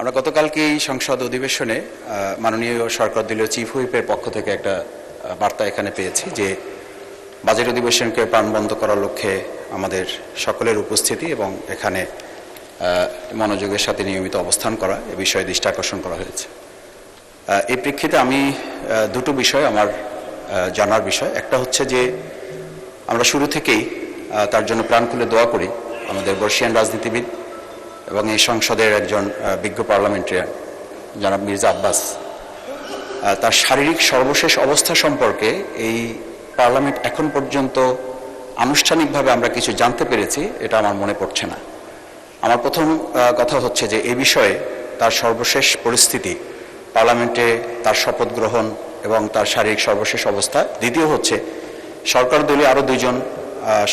আমরা গতকালকেই সংসদ অধিবেশনে মাননীয় সরকার দলীয় চিফ হুইপের পক্ষ থেকে একটা বার্তা এখানে পেয়েছি যে বাজেট অধিবেশনকে প্রাণবন্ত করার লক্ষ্যে আমাদের সকলের উপস্থিতি এবং এখানে মনোযোগের সাথে নিয়মিত অবস্থান করা এ বিষয়ে দৃষ্টি আকর্ষণ করা হয়েছে। এই প্রেক্ষিতে আমি দুটো বিষয় আমার জানার বিষয়, একটা হচ্ছে যে আমরা শুরু থেকেই তার জন্য প্রাণ খুলে দোয়া করি আমাদের বর্ষিয়ান রাজনীতিবিদ এবং এই সংসদের একজন বিজ্ঞ পার্লামেন্টারিয়ান জনাব মির্জা আব্বাস, তার শারীরিক সর্বশেষ অবস্থা সম্পর্কে এই পার্লামেন্ট এখন পর্যন্ত আনুষ্ঠানিকভাবে আমরা কিছু জানতে পেরেছি এটা আমার মনে পড়ছে না। আমার প্রথম কথা হচ্ছে যে এই বিষয়ে তার সর্বশেষ পরিস্থিতি, পার্লামেন্টে তার শপথ গ্রহণ এবং তার শারীরিক সর্বশেষ অবস্থা। দ্বিতীয় হচ্ছে সরকার দলীয় আরও দুইজন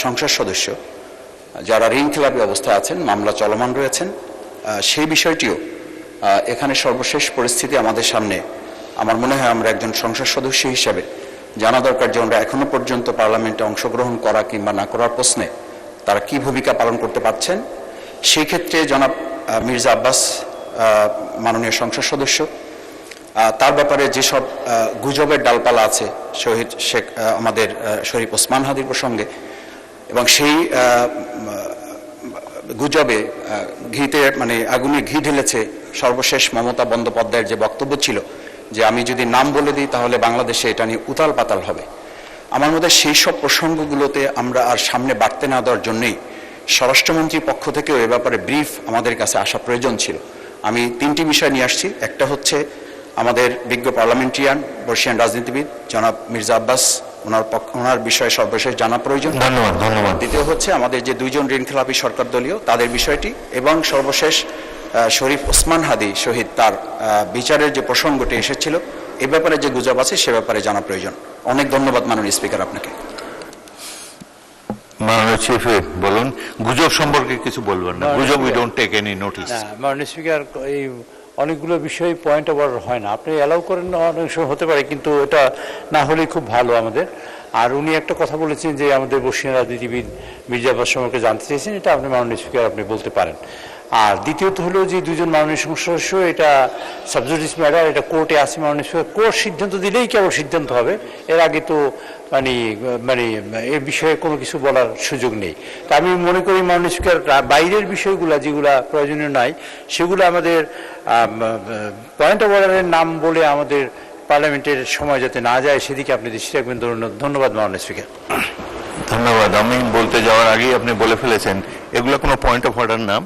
সংসদ সদস্য যারা ঋণখেলাপি অবস্থায় আছেন, মামলা চলমান রয়েছেন, সেই বিষয়টিও এখানে সর্বশেষ পরিস্থিতি আমাদের সামনে আমার মনে হয় আমরা একজন সংসদ সদস্য হিসেবে জানা দরকার যে আমরা এখনো পর্যন্ত পার্লামেন্টে অংশগ্রহণ করা কিংবা না করার প্রশ্নে তারা কি ভূমিকা পালন করতে পারছেন। সেই ক্ষেত্রে জনাব মির্জা আব্বাস মাননীয় সংসদ সদস্য, তার ব্যাপারে যেসব গুজবের ডালপালা আছে শহীদ শেখ আমাদের শরীফ ওসমান হাদির প্রসঙ্গে, এবং সেই গুজবে ঘিতে আগুনে ঘি ঢেলেছে সর্বশেষ মমতা বন্দ্যোপাধ্যায়ের যে বক্তব্য ছিল যে আমি যদি নাম বলে দিই তাহলে বাংলাদেশে এটা নিয়ে উতাল পাতাল হবে। আমার মধ্যে সেই সব প্রসঙ্গগুলোতে আমরা আর সামনে বাড়তে না দেওয়ার জন্যই স্বরাষ্ট্রমন্ত্রীর পক্ষ থেকেও এ ব্যাপারে ব্রিফ আমাদের কাছে আসা প্রয়োজন ছিল। আমি তিনটি বিষয় নিয়ে আসছি। একটা হচ্ছে আমাদের বিজ্ঞ পার্লামেন্টারিয়ান বর্ষিয়ান রাজনীতিবিদ জনাব মির্জা আব্বাস, ওনার বিষয়ে সর্বশেষ জানা প্রয়োজন। ধন্যবাদ। দ্বিতীয় হচ্ছে আমাদের যে দুইজন ঋণখেলাপি সরকার দলীয় তাদের বিষয়টি, এবং সর্বশেষ শরীফ ওসমান হাদি শহীদ তার বিচারের যে প্রসঙ্গটি এসেছিল এ ব্যাপারে যে গুজব আছে সে ব্যাপারে জানা প্রয়োজন। অনেক ধন্যবাদ মাননীয় স্পিকার আপনাকে। মাননীয় চিফ হুইপ বলুন, গুজব সম্পর্কে কিছু বলবেন না? গুজব we don't take any notice. মাননীয় স্পিকার, এই অনেকগুলো বিষয় পয়েন্ট অফ অর্ডার হয় না, আপনি অ্যালাউ করেন না, অনেক সময় হতে পারে, কিন্তু এটা না হলেই খুব ভালো আমাদের। আর উনি একটা কথা বলেছেন যে আমাদের বর্ষিয়ান রাজনীতিবিদ মির্জা আব্বাস সম্পর্কে জানতে চেয়েছেন, এটা আপনি মাননীয় স্পিকার আপনি বলতে পারেন। আর দ্বিতীয়ত হলো যে দুজন মাননীয় সংসদ সদস্য, এটা সাবজুডিস ম্যাটার, এটা কোর্টে আছে। মাননীয় স্পিকার কোর্ট সিদ্ধান্ত দিলেই কেবল সিদ্ধান্ত হবে, এর আগে তো এ বিষয়ে কোনো কিছু বলার সুযোগ নেই। তা আমি মনে করি মাননীয় স্পিকার বাইরের বিষয়গুলো যেগুলা প্রয়োজনীয় নাই সেগুলো আমাদের পয়েন্ট অফ অর্ডারের নাম বলে আমাদের পার্লামেন্টের সময় যাতে না যায় সেদিকে আপনি দৃষ্টি রাখবেন। ধন্যবাদ মাননীয় স্পিকার। ধন্যবাদ। আমি বলতে যাওয়ার আগেই আপনি বলে ফেলেছেন এগুলো কোনো পয়েন্ট অফ অর্ডার না।